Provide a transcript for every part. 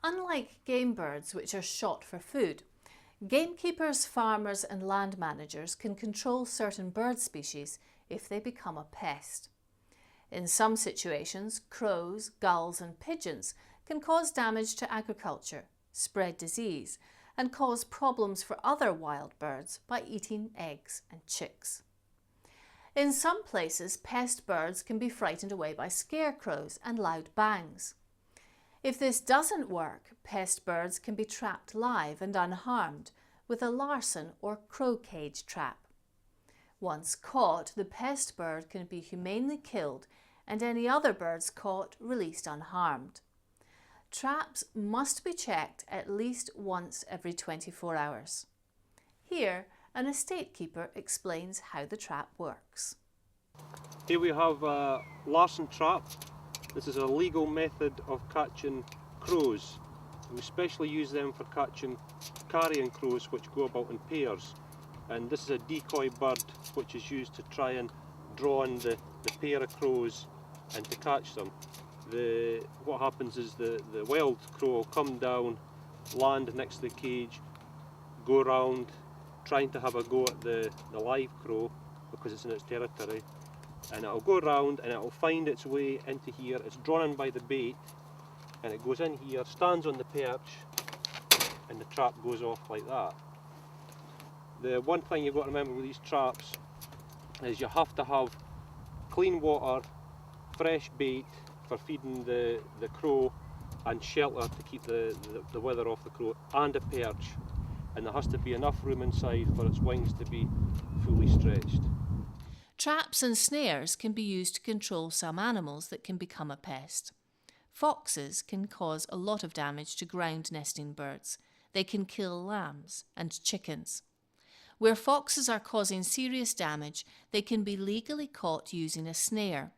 Unlike game birds, which are shot for food, gamekeepers, farmers and land managers can control certain bird species if they become a pest. In some situations, crows, gulls and pigeons can cause damage to agriculture, spread disease, and cause problems for other wild birds by eating eggs and chicks. In some places, pest birds can be frightened away by scarecrows and loud bangs. If this doesn't work, pest birds can be trapped live and unharmed with a larson or crow cage trap. Once caught, the pest bird can be humanely killed and any other birds caught released unharmed. Traps must be checked at least once every 24 hours. Here, an estate keeper explains how the trap works. Here we have a larson trap. This is a legal method of catching crows. We especially use them for catching carrion crows which go about in pairs. And this is a decoy bird which is used to try and draw in the pair of crows and to catch them. What happens is the wild crow will come down, land next to the cage, go round trying to have a go at the live crow because it's in its territory, and it'll go round and it'll find its way into here. It's drawn in by the bait and it goes in here, stands on the perch, and the trap goes off like that. The one thing you've got to remember with these traps is you have to have clean water, fresh bait for feeding the crow, and shelter to keep the weather off the crow, and a perch, and there has to be enough room inside for its wings to be fully stretched. Traps and snares can be used to control some animals that can become a pest. Foxes can cause a lot of damage to ground nesting birds. They can kill lambs and chickens. Where foxes are causing serious damage, they can be legally caught using a snare,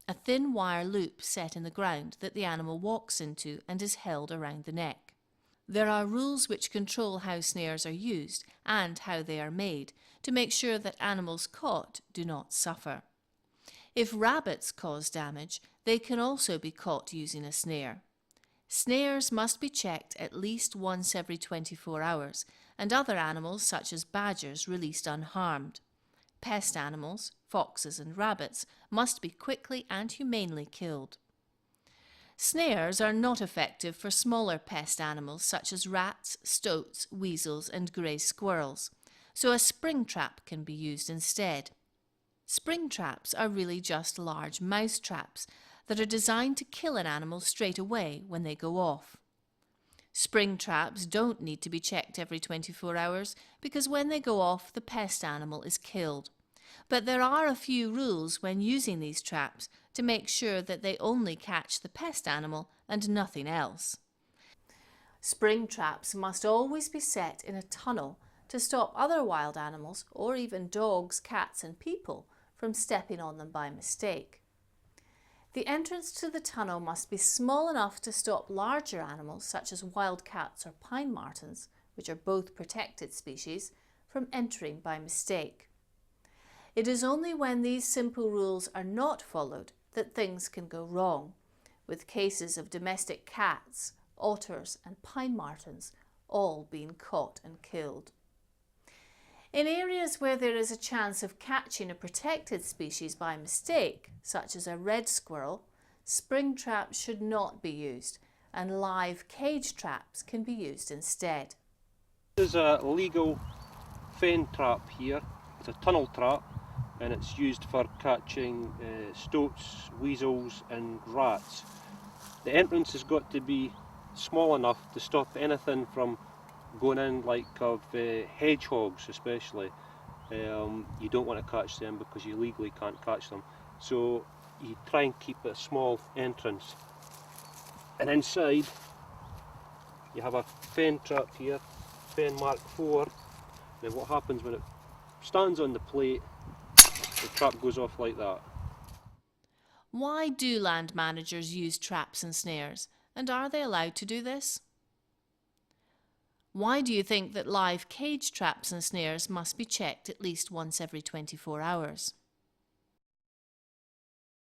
a thin wire loop set in the ground that the animal walks into and is held around the neck. There are rules which control how snares are used and how they are made to make sure that animals caught do not suffer. If rabbits cause damage, they can also be caught using a snare. Snares must be checked at least once every 24 hours, and other animals such as badgers released unharmed. Pest animals, foxes and rabbits, must be quickly and humanely killed. Snares are not effective for smaller pest animals such as rats, stoats, weasels and grey squirrels, so a spring trap can be used instead. Spring traps are really just large mouse traps that are designed to kill an animal straight away when they go off. Spring traps don't need to be checked every 24 hours because when they go off, the pest animal is killed. But there are a few rules when using these traps to make sure that they only catch the pest animal and nothing else. Spring traps must always be set in a tunnel to stop other wild animals or even dogs, cats and people from stepping on them by mistake. The entrance to the tunnel must be small enough to stop larger animals such as wild cats or pine martens, which are both protected species, from entering by mistake. It is only when these simple rules are not followed that things can go wrong, with cases of domestic cats, otters and pine martens all being caught and killed. In areas where there is a chance of catching a protected species by mistake, such as a red squirrel, spring traps should not be used, and live cage traps can be used instead. This is a legal fen trap here. It's a tunnel trap and it's used for catching stoats, weasels and rats. The entrance has got to be small enough to stop anything from going in, like of hedgehogs especially. You don't want to catch them because you legally can't catch them, so you try and keep a small entrance. And inside you have a fen trap here, fen Mark IV. Then what happens when it stands on the plate, the trap goes off like that. Why do land managers use traps and snares, and are they allowed to do this? Why do you think that live cage traps and snares must be checked at least once every 24 hours?